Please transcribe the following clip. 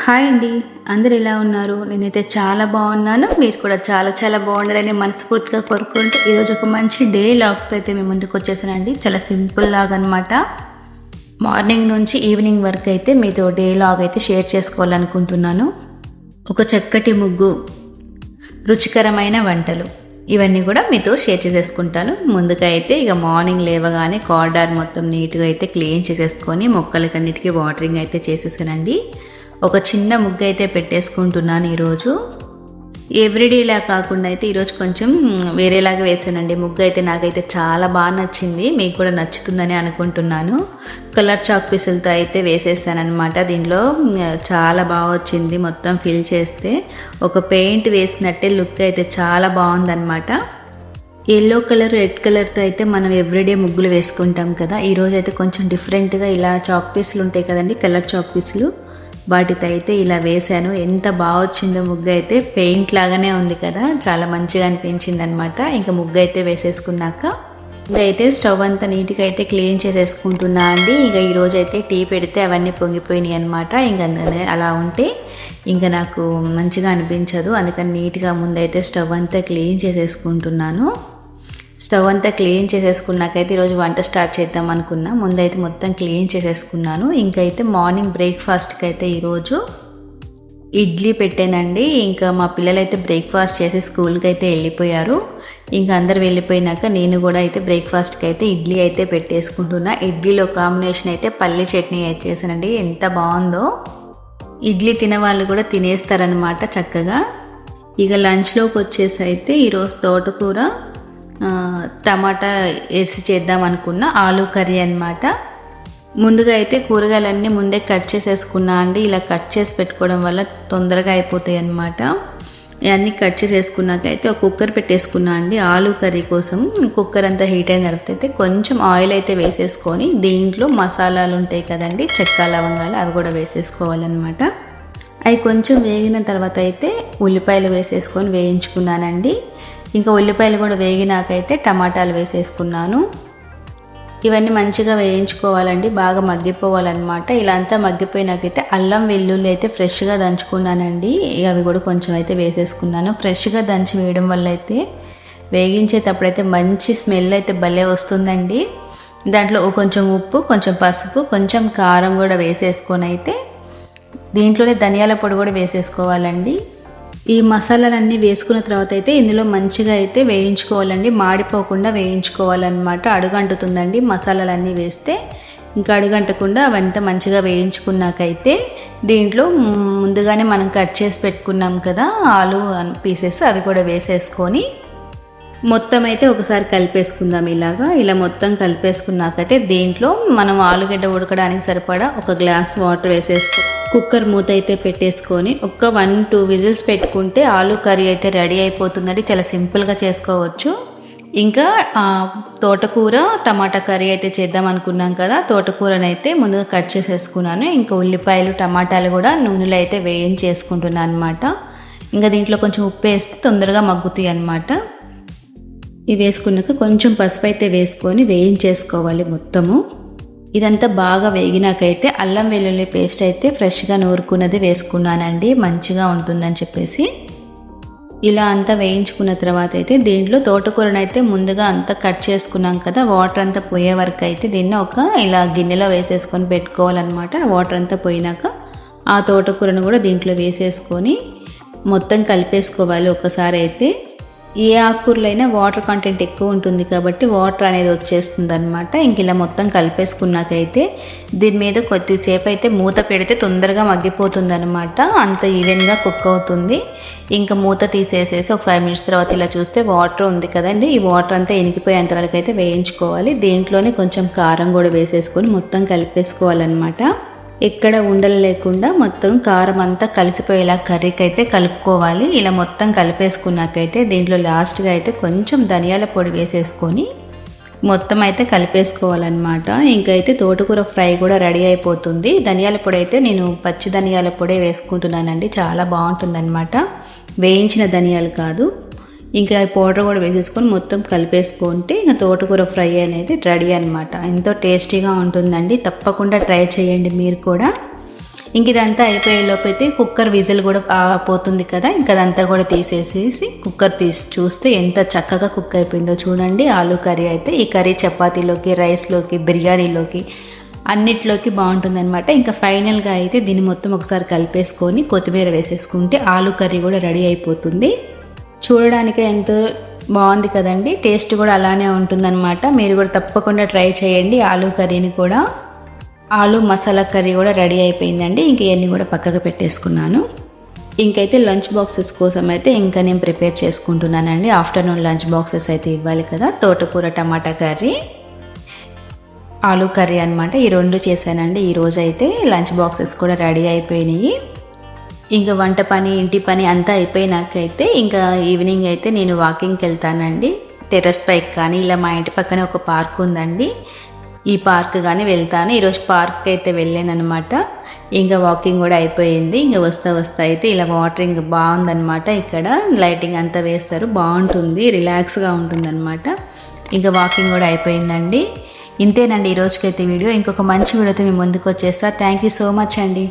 Hi అండి, అందరు ఎలా ఉన్నారు? నేనైతే చాలా బాగున్నాను. మీరు కూడా చాలా చాలా బాగున్నారని మనస్ఫూర్తిగా కోరుకుంటూ ఈరోజు ఒక మంచి డే లాగ్తో అయితే మేము ముందుకు వచ్చేసానండి. చాలా సింపుల్ లాగ్ అనమాట. మార్నింగ్ నుంచి ఈవినింగ్ వరకు అయితే మీతో డే లాగ్ అయితే షేర్ చేసుకోవాలనుకుంటున్నాను. ఒక చక్కటి ముగ్గు, రుచికరమైన వంటలు, ఇవన్నీ కూడా మీతో షేర్ చేసేసుకుంటాను. ముందుగా అయితే ఇక మార్నింగ్ లేవగానే కారిడార్ మొత్తం నీట్గా అయితే క్లీన్ చేసేసుకొని మొక్కలకన్నిటికీ వాటరింగ్ అయితే చేసేసానండి. ఒక చిన్న ముగ్గు అయితే పెట్టేసుకుంటున్నాను ఈరోజు. ఎవ్రీడేలా కాకుండా అయితే ఈరోజు కొంచెం వేరేలాగా వేసానండి ముగ్గు. అయితే నాకైతే చాలా బాగా నచ్చింది, మీకు కూడా నచ్చుతుందని అనుకుంటున్నాను. కలర్ చాక్ పీసులతో అయితే వేసేసానమాట. దీనిలో చాలా బాగా వచ్చింది. మొత్తం ఫిల్ చేస్తే ఒక పెయింట్ వేసినట్టే లుక్ అయితే చాలా బాగుందన్నమాట. ఎల్లో కలర్, రెడ్ కలర్తో అయితే మనం ఎవ్రీడే ముగ్గులు వేసుకుంటాం కదా. ఈరోజు అయితే కొంచెం డిఫరెంట్గా ఇలా చాక్ పీసులు ఉంటాయి కదండి, కలర్ చాక్ పీసులు, వాటితో అయితే ఇలా వేశాను. ఎంత బాగా వచ్చిందో ముగ్గు అయితే. పెయింట్ లాగానే ఉంది కదా, చాలా మంచిగా అనిపించింది అనమాట. ఇంకా ముగ్గు అయితే వేసేసుకున్నాక అయితే స్టవ్ అంతా నీట్గా అయితే క్లీన్ చేసేసుకుంటున్నా అండి. ఇంకా ఈరోజు అయితే టీ పెడితే అవన్నీ పొంగిపోయినాయి అనమాట. ఇంకా అలా ఉంటే ఇంకా నాకు మంచిగా అనిపించదు, అందుకని నీట్గా ముందైతే స్టవ్ అంతా క్లీన్ చేసేసుకుంటున్నాను. స్టవ్ అంతా క్లీన్ చేసేసుకున్నాకైతే ఈరోజు వంట స్టార్ట్ చేద్దాం అనుకున్నా. ముందైతే మొత్తం క్లీన్ చేసేసుకున్నాను. ఇంకైతే మార్నింగ్ బ్రేక్ఫాస్ట్కి అయితే ఈరోజు ఇడ్లీ పెట్టానండి. ఇంకా మా పిల్లలైతే బ్రేక్ఫాస్ట్ చేసి స్కూల్కి అయితే వెళ్ళిపోయారు. ఇంకా అందరు వెళ్ళిపోయినాక నేను కూడా అయితే బ్రేక్ఫాస్ట్కి అయితే ఇడ్లీ అయితే పెట్టేసుకుంటున్నా. ఇడ్లీలో కాంబినేషన్ అయితే పల్లి చట్నీ అయితే చేశానండి. ఎంత బాగుందో. ఇడ్లీ తినేవాళ్ళు కూడా తినేస్తారనమాట చక్కగా. ఇక లంచ్లోకి వచ్చేసి అయితే ఈరోజు తోటకూర, టమాటా వేసి చేద్దాం అనుకున్న ఆలూ కర్రీ అనమాట. ముందుగా అయితే కూరగాయలన్నీ ముందే కట్ చేసేసుకున్నా అండి. ఇలా కట్ చేసి పెట్టుకోవడం వల్ల తొందరగా అయిపోతాయి అన్నమాట. ఇవన్నీ కట్ చేసేసుకున్నాకైతే ఒక కుక్కర్ పెట్టేసుకున్నా అండి ఆలూ కర్రీ కోసం. కుక్కర్ అంతా హీట్ అయిన తర్వాత అయితే కొంచెం ఆయిల్ అయితే వేసేసుకొని దీంట్లో మసాలాలు ఉంటాయి కదండి, చెక్క లవంగాలు, అవి కూడా వేసేసుకోవాలన్నమాట. అవి కొంచెం వేగిన తర్వాత అయితే ఉల్లిపాయలు వేసేసుకొని వేయించుకున్నానండి. ఇంకా ఉల్లిపాయలు కూడా వేగినాకైతే టమాటాలు వేసేసుకున్నాను. ఇవన్నీ మంచిగా వేయించుకోవాలండి, బాగా మగ్గిపోవాలన్నమాట. ఇలా అంతా మగ్గిపోయినాకైతే అల్లం వెల్లుల్లి అయితే ఫ్రెష్గా దంచుకున్నానండి. అవి కూడా కొంచెం అయితే వేసేసుకున్నాను. ఫ్రెష్గా దంచి వేయడం వల్ల అయితే వేగించేటప్పుడైతే మంచి స్మెల్ అయితే భలే వస్తుందండి. దాంట్లో కొంచెం ఉప్పు, కొంచెం పసుపు, కొంచెం కారం కూడా వేసేసుకొని అయితే దీంట్లోనే ధనియాల పొడి కూడా వేసేసుకోవాలండి. ఈ మసాలాలన్నీ వేసుకున్న తర్వాత అయితే ఇందులో మంచిగా అయితే వేయించుకోవాలండి, మాడిపోకుండా వేయించుకోవాలన్నమాట. అడుగంటుతుందండి మసాలాలన్నీ వేస్తే. ఇంకా అడుగంటకుండా అవంతా మంచిగా వేయించుకున్నాకైతే దీంట్లో ముందుగానే మనం కట్ చేసి పెట్టుకున్నాం కదా ఆలు పీసెస్, అవి కూడా వేసేసుకొని మొత్తం అయితే ఒకసారి కలిపేసుకుందాం. ఇలా మొత్తం కలిపేసుకున్నాకైతే దీంట్లో మనం ఆలుగడ్డ ఉడకడానికి సరిపడా ఒక గ్లాస్ వాటర్ వేసేసుకో, కుక్కర్ మూత అయితే పెట్టేసుకొని ఒక 1-2 విజిల్స్ పెట్టుకుంటే ఆలూ కర్రీ అయితే రెడీ అయిపోతుందండి. చాలా సింపుల్గా చేసుకోవచ్చు. ఇంకా తోటకూర టమాటా కర్రీ అయితే చేద్దాం అనుకున్నాం కదా, తోటకూరనైతే ముందుగా కట్ చేసేసుకున్నాను. ఇంకా ఉల్లిపాయలు టమాటాలు కూడా నూనెలో అయితే వేయించేసుకుంటున్నాను అనమాట. ఇంకా దీంట్లో కొంచెం ఉప్పు వేస్తే తొందరగా మగ్గుతాయి అన్నమాట. ఇవి వేసుకున్నాక కొంచెం పసుపు అయితే వేసుకొని వేయించేసుకోవాలి మొత్తము. ఇదంతా బాగా వేగినాకైతే అల్లం వెల్లుల్లి పేస్ట్ అయితే ఫ్రెష్గా నూరుకున్నది వేసుకున్నానండి, మంచిగా ఉంటుందని చెప్పేసి. ఇలా అంతా వేయించుకున్న తర్వాత అయితే దీంట్లో తోటకూరనైతే ముందుగా అంతా కట్ చేసుకున్నాం కదా, వాటర్ అంతా పోయే వరకు అయితే దీన్ని ఇలా గిన్నెలో వేసేసుకొని పెట్టుకోవాలన్నమాట. వాటర్ అంతా పోయినాక ఆ తోటకూరను కూడా దీంట్లో వేసేసుకొని మొత్తం కలిపేసుకోవాలి ఒకసారి అయితే. ఏ ఆకుకూరలైనా వాటర్ కంటెంట్ ఎక్కువ ఉంటుంది కాబట్టి వాటర్ అనేది వచ్చేస్తుంది అనమాట. ఇంక ఇలా మొత్తం కలిపేసుకున్నాకైతే దీని మీద కొద్దిసేపు అయితే మూత పెడితే తొందరగా మగ్గిపోతుంది అనమాట, అంత ఈవెన్గా కుక్ అవుతుంది. ఇంకా మూత తీసేసేసి ఒక 5 మినిట్స్ తర్వాత ఇలా చూస్తే వాటర్ ఉంది కదండి, ఈ వాటర్ అంతా ఎనికిపోయేంత వరకు అయితే వేయించుకోవాలి. దీంట్లోనే కొంచెం కారం కూడా వేసేసుకొని మొత్తం కలిపేసుకోవాలన్నమాట. ఎక్కడ ఉండలు లేకుండా మొత్తం కారం అంతా కలిసిపోయేలా కర్రీకి అయితే కలుపుకోవాలి. ఇలా మొత్తం కలిపేసుకున్నాకైతే దీంట్లో లాస్ట్గా అయితే కొంచెం ధనియాల పొడి వేసేసుకొని మొత్తం అయితే కలిపేసుకోవాలన్నమాట. ఇంకైతే తోటకూర ఫ్రై కూడా రెడీ అయిపోతుంది. ధనియాల పొడి అయితే నేను పచ్చి ధనియాల పొడే వేసుకుంటున్నానండి, చాలా బాగుంటుందన్నమాట, వేయించిన ధనియాలు కాదు. ఇంకా పౌడర్ కూడా వేసేసుకొని మొత్తం కలిపేసుకుంటే ఇంకా తోటకూర ఫ్రై అనేది రెడీ అనమాట. ఎంతో టేస్టీగా ఉంటుందండి, తప్పకుండా ట్రై చేయండి మీరు కూడా. ఇంక ఇదంతా అయిపోయేలోపు అయితే కుక్కర్ విజిల్ కూడా పోతుంది కదా, ఇంకా అదంతా కూడా తీసేసేసి కుక్కర్ తీసి చూస్తే ఎంత చక్కగా కుక్ అయిపోయిందో చూడండి. ఆలూ కర్రీ అయితే ఈ కర్రీ చపాతీలోకి, రైస్లోకి, బిర్యానీలోకి అన్నిట్లోకి బాగుంటుంది అనమాట. ఇంకా ఫైనల్గా అయితే దీన్ని మొత్తం ఒకసారి కలిపేసుకొని కొత్తిమీర వేసేసుకుంటే ఆలూ కర్రీ కూడా రెడీ అయిపోతుంది. చూడడానికి ఎంతో బాగుంది కదండి, టేస్ట్ కూడా అలానే ఉంటుందన్నమాట. మీరు కూడా తప్పకుండా ట్రై చేయండి ఆలూ కర్రీని కూడా. ఆలూ మసాలా కర్రీ కూడా రెడీ అయిపోయిందండి. ఇంక ఇవన్నీ కూడా పక్కకు పెట్టేసుకున్నాను. ఇంకైతే లంచ్ బాక్సెస్ కోసం అయితే ఇంకా నేను ప్రిపేర్ చేసుకుంటున్నానండి. ఆఫ్టర్నూన్ లంచ్ బాక్సెస్ అయితే ఇవ్వాలి కదా. తోటకూర టమాటా కర్రీ, ఆలూ కర్రీ అనమాట. ఈ రెండు చేశానండి ఈరోజు అయితే. లంచ్ బాక్సెస్ కూడా రెడీ అయిపోయినాయి. ఇంకా వంట పని, ఇంటి పని అంతా అయిపోయినాకైతే ఇంకా ఈవినింగ్ అయితే నేను వాకింగ్కి వెళ్తానండి. టెర్రస్ పైకి కానీ ఇలా మా ఇంటి పక్కనే ఒక పార్క్ ఉందండి, ఈ పార్క్ కానీ వెళ్తాను. ఈరోజు పార్క్ అయితే వెళ్ళాను అనమాట. ఇంకా వాకింగ్ కూడా అయిపోయింది. ఇంకా వస్తా అయితే ఇలా వాటరింగ్ బాగుందనమాట. ఇక్కడ లైటింగ్ అంతా వేస్తారు, బాగుంటుంది, రిలాక్స్గా ఉంటుంది అనమాట. ఇంకా వాకింగ్ కూడా అయిపోయిందండి. ఇంతేనండి ఈరోజుకైతే వీడియో. ఇంకొక మంచి వీడియోతో మీ ముందుకు వచ్చేస్తా. థ్యాంక్ యూ సో మచ్ అండి.